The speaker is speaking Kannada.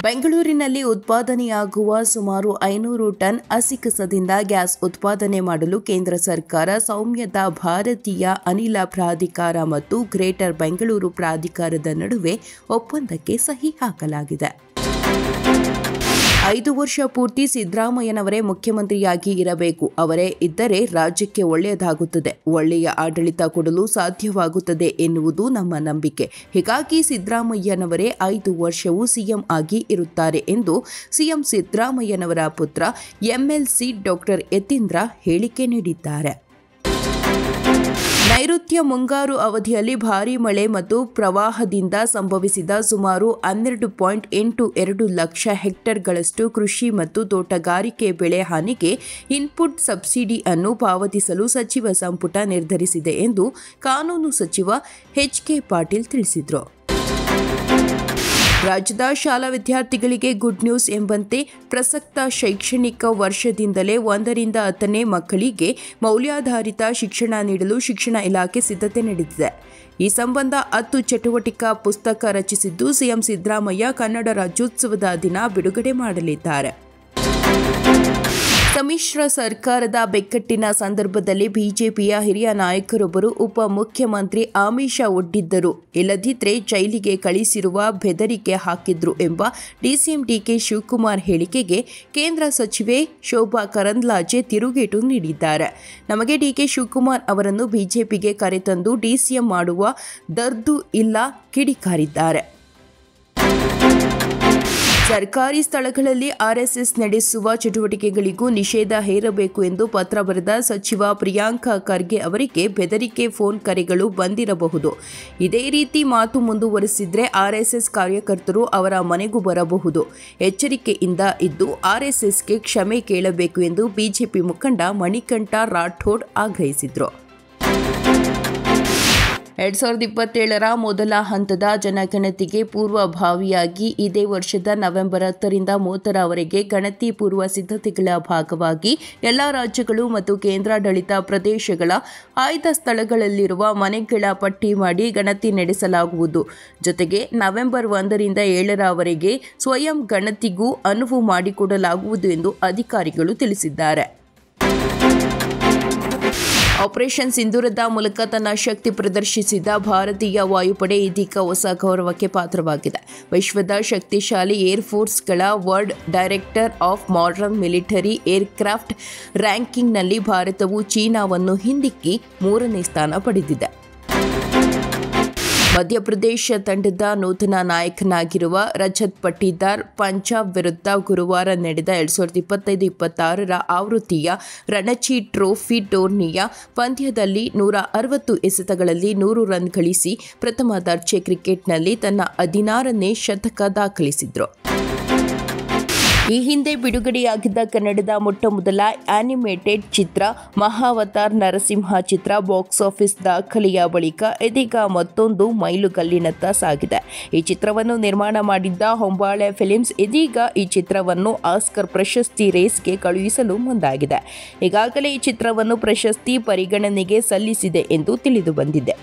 ಬೆಂಗಳೂರಿನಲ್ಲಿ ಉತ್ಪಾದನೆಯಾಗುವ ಸುಮಾರು 500 ಟನ್ ಹಸಿ ಕಸದಿಂದ ಗ್ಯಾಸ್ ಉತ್ಪಾದನೆ ಮಾಡಲು ಕೇಂದ್ರ ಸರ್ಕಾರ ಸೌಮ್ಯದ ಭಾರತೀಯ ಅನಿಲ ಪ್ರಾಧಿಕಾರ ಮತ್ತು ಗ್ರೇಟರ್ ಬೆಂಗಳೂರು ಪ್ರಾಧಿಕಾರದ ನಡುವೆ ಒಪ್ಪಂದಕ್ಕೆ ಸಹಿ ಹಾಕಲಾಗಿದೆ. 5 ವರ್ಷ ಪೂರ್ತಿ ಸಿದ್ದರಾಮಯ್ಯನವರೇ ಮುಖ್ಯಮಂತ್ರಿಯಾಗಿ ಇರಬೇಕು. ಅವರೇ ಇದ್ದರೆ ರಾಜ್ಯಕ್ಕೆ ಒಳ್ಳೆಯದಾಗುತ್ತದೆ, ಒಳ್ಳೆಯ ಆಡಳಿತ ಕೊಡಲು ಸಾಧ್ಯವಾಗುತ್ತದೆ ಎನ್ನುವುದು ನಮ್ಮ ನಂಬಿಕೆ. ಹೀಗಾಗಿ ಸಿದ್ದರಾಮಯ್ಯನವರೇ 5 ವರ್ಷವೂ ಸಿಎಂ ಆಗಿ ಇರುತ್ತಾರೆ ಎಂದು ಸಿಎಂ ಸಿದ್ದರಾಮಯ್ಯನವರ ಪುತ್ರ ಎಂಎಲ್ಸಿ ಡಾಕ್ಟರ್ ಯತೀಂದ್ರ ಹೇಳಿಕೆ ನೀಡಿದ್ದಾರೆ. ನೈಋತ್ಯ ಮುಂಗಾರು ಅವಧಿಯಲ್ಲಿ ಭಾರೀ ಮಳೆ ಮತ್ತು ಪ್ರವಾಹದಿಂದ ಸಂಭವಿಸಿದ ಸುಮಾರು 12.82 ಲಕ್ಷ ಹೆಕ್ಟೇರ್ಗಳಷ್ಟು ಕೃಷಿ ಮತ್ತು ತೋಟಗಾರಿಕೆ ಬೆಳೆ ಹಾನಿಗೆ ಇನ್ಪುಟ್ ಸಬ್ಸಿಡಿ ಅನ್ನು ಪಾವತಿಸಲು ಸಚಿವ ಸಂಪುಟ ನಿರ್ಧರಿಸಿದೆ ಎಂದು ಕಾನೂನು ಸಚಿವ ಎಚ್.ಕೆ. ಪಾಟೀಲ್ ತಿಳಿಸಿದರು. ರಾಜ್ಯದ ಶಾಲಾ ವಿದ್ಯಾರ್ಥಿಗಳಿಗೆ ಗುಡ್ ನ್ಯೂಸ್ ಎಂಬಂತೆ ಪ್ರಸಕ್ತ ಶೈಕ್ಷಣಿಕ ವರ್ಷದಿಂದಲೇ 1ರಿಂದ 10ನೇ ಮಕ್ಕಳಿಗೆ ಮೌಲ್ಯಾಧಾರಿತ ಶಿಕ್ಷಣ ನೀಡಲು ಶಿಕ್ಷಣ ಇಲಾಖೆ ಸಿದ್ಧತೆ ನಡೆದಿದೆ. ಈ ಸಂಬಂಧ 10 ಚಟುವಟಿಕಾ ಪುಸ್ತಕ ರಚಿಸಿದ್ದು ಸಿಎಂ ಸಿದ್ದರಾಮಯ್ಯ ಕನ್ನಡ ರಾಜ್ಯೋತ್ಸವದ ದಿನ ಬಿಡುಗಡೆ ಮಾಡಲಿದ್ದಾರೆ. ಸಮ್ಮಿಶ್ರ ಸರ್ಕಾರದ ಬಿಕ್ಕಟ್ಟಿನ ಸಂದರ್ಭದಲ್ಲಿ ಬಿಜೆಪಿಯ ಹಿರಿಯ ನಾಯಕರೊಬ್ಬರು ಉಪಮುಖ್ಯಮಂತ್ರಿ ಆಮಿಷ ಒಡ್ಡಿದ್ದರು, ಇಲ್ಲದಿದ್ದರೆ ಜೈಲಿಗೆ ಕಳಿಸಿರುವ ಬೆದರಿಕೆ ಹಾಕಿದ್ರು ಎಂಬ ಡಿಸಿಎಂ ಡಿಕೆ ಶಿವಕುಮಾರ್ ಹೇಳಿಕೆಗೆ ಕೇಂದ್ರ ಸಚಿವೆ ಶೋಭಾ ಕರಂದ್ಲಾಜೆ ತಿರುಗೇಟು ನೀಡಿದ್ದಾರೆ. ನಮಗೆ ಡಿಕೆ ಶಿವಕುಮಾರ್ ಅವರನ್ನು ಬಿಜೆಪಿಗೆ ಕರೆತಂದು ಡಿಸಿಎಂ ಮಾಡುವ ದರ್ದು ಇಲ್ಲ ಕಿಡಿಕಾರಿದ್ದಾರೆ. ಸರ್ಕಾರಿ ಸ್ಥಳಗಳಲ್ಲಿ ಆರ್ಎಸ್ಎಸ್ ನಡೆಸುವ ಚಟುವಟಿಕೆಗಳಿಗೂ ನಿಷೇಧ ಹೇರಬೇಕು ಎಂದು ಪತ್ರ ಬರೆದ ಸಚಿವ ಪ್ರಿಯಾಂಕ ಖರ್ಗೆ ಅವರಿಗೆ ಬೆದರಿಕೆ ಫೋನ್ ಕರೆಗಳು ಬಂದಿರಬಹುದು. ಇದೇ ರೀತಿ ಮಾತು ಮುಂದುವರೆಸಿದ್ರೆ ಆರ್ಎಸ್ಎಸ್ ಕಾರ್ಯಕರ್ತರು ಅವರ ಮನೆಗೂ ಬರಬಹುದು. ಎಚ್ಚರಿಕೆಯಿಂದ ಇದ್ದು ಆರ್ಎಸ್ಎಸ್ಗೆ ಕ್ಷಮೆ ಕೇಳಬೇಕು ಎಂದು ಬಿಜೆಪಿ ಮುಖಂಡ ಮಣಿಕಂಠ ರಾಠೋಡ್ ಆಗ್ರಹಿಸಿದರು. 2027ರ ಮೊದಲ ಹಂತದ ಜನಗಣತಿಗೆ ಪೂರ್ವಭಾವಿಯಾಗಿ ಇದೇ ವರ್ಷದ ನವೆಂಬರ್ 10ರಿಂದ 30ರವರೆಗೆ ಗಣತಿ ಪೂರ್ವ ಸಿದ್ಧತೆಗಳ ಭಾಗವಾಗಿ ಎಲ್ಲ ರಾಜ್ಯಗಳು ಮತ್ತು ಕೇಂದ್ರಾಡಳಿತ ಪ್ರದೇಶಗಳ ಆಯ್ದ ಸ್ಥಳಗಳಲ್ಲಿರುವ ಮನೆಗಳ ಪಟ್ಟಿ ಮಾಡಿ ಗಣತಿ ನಡೆಸಲಾಗುವುದು. ಜೊತೆಗೆ ನವೆಂಬರ್ 1ರಿಂದ 7ರವರೆಗೆ ಸ್ವಯಂ ಗಣತಿಗೂ ಅನುವು ಮಾಡಿಕೊಡಲಾಗುವುದು ಎಂದು ಅಧಿಕಾರಿಗಳು ತಿಳಿಸಿದ್ದಾರೆ. ಆಪರೇಷನ್ ಸಿಂಧೂರದ ಮೂಲಕ ತನ್ನ ಶಕ್ತಿ ಪ್ರದರ್ಶಿಸಿದ ಭಾರತೀಯ ವಾಯುಪಡೆ ಇದೀಗ ಹೊಸ ಗೌರವಕ್ಕೆ ಪಾತ್ರವಾಗಿದೆ. ವಿಶ್ವದ ಶಕ್ತಿಶಾಲಿ ಏರ್ಫೋರ್ಸ್ಗಳ world directory of modern military aircraft ರ್ಯಾಂಕಿಂಗ್ನಲ್ಲಿ ಭಾರತವು ಚೀನಾವನ್ನು ಹಿಂದಿಕ್ಕಿ 3ನೇ ಸ್ಥಾನ ಪಡೆದಿದೆ. ಮಧ್ಯಪ್ರದೇಶ ತಂಡದ ನೂತನ ನಾಯಕನಾಗಿರುವ ರಜತ್ ಪಟಿದಾರ್ ಪಂಜಾಬ್ ವಿರುದ್ಧ ಗುರುವಾರ ನಡೆದ 2025-26ರ ಆವೃತ್ತಿಯ ರಣಜಿ ಟ್ರೋಫಿ ಟೂರ್ನಿಯ ಪಂದ್ಯದಲ್ಲಿ 160 ಎಸೆತಗಳಲ್ಲಿ 100 ರನ್ ಗಳಿಸಿ ಪ್ರಥಮ ದರ್ಜೆ ಕ್ರಿಕೆಟ್ನಲ್ಲಿ ತನ್ನ 16ನೇ ಶತಕ ದಾಖಲಿಸಿದರು. ಈ ಹಿಂದೆ ಬಿಡುಗಡೆಯಾಗಿದ್ದ ಕನ್ನಡದ ಮೊಟ್ಟಮೊದಲ ಆನಿಮೇಟೆಡ್ ಚಿತ್ರ ಮಹಾವತಾರ್ ನರಸಿಂಹ ಚಿತ್ರ ಬಾಕ್ಸ್ ಆಫೀಸ್ ದಾಖಲೆಯ ಬಳಿಕ ಇದೀಗ ಮತ್ತೊಂದು ಮೈಲುಗಲ್ಲಿನತ್ತ ಸಾಗಿದೆ. ಈ ಚಿತ್ರವನ್ನು ನಿರ್ಮಾಣ ಮಾಡಿದ್ದ ಹೊಂಬಾಳೆ ಫಿಲ್ಮ್ಸ್ ಇದೀಗ ಈ ಚಿತ್ರವನ್ನು ಆಸ್ಕರ್ ಪ್ರಶಸ್ತಿ ರೇಸ್ಗೆ ಕಳುಹಿಸಲು ಮುಂದಾಗಿದೆ. ಈಗಾಗಲೇ ಈ ಚಿತ್ರವನ್ನು ಪ್ರಶಸ್ತಿ ಪರಿಗಣನೆಗೆ ಸಲ್ಲಿಸಿದೆ ಎಂದು ತಿಳಿದು ಬಂದಿದೆ.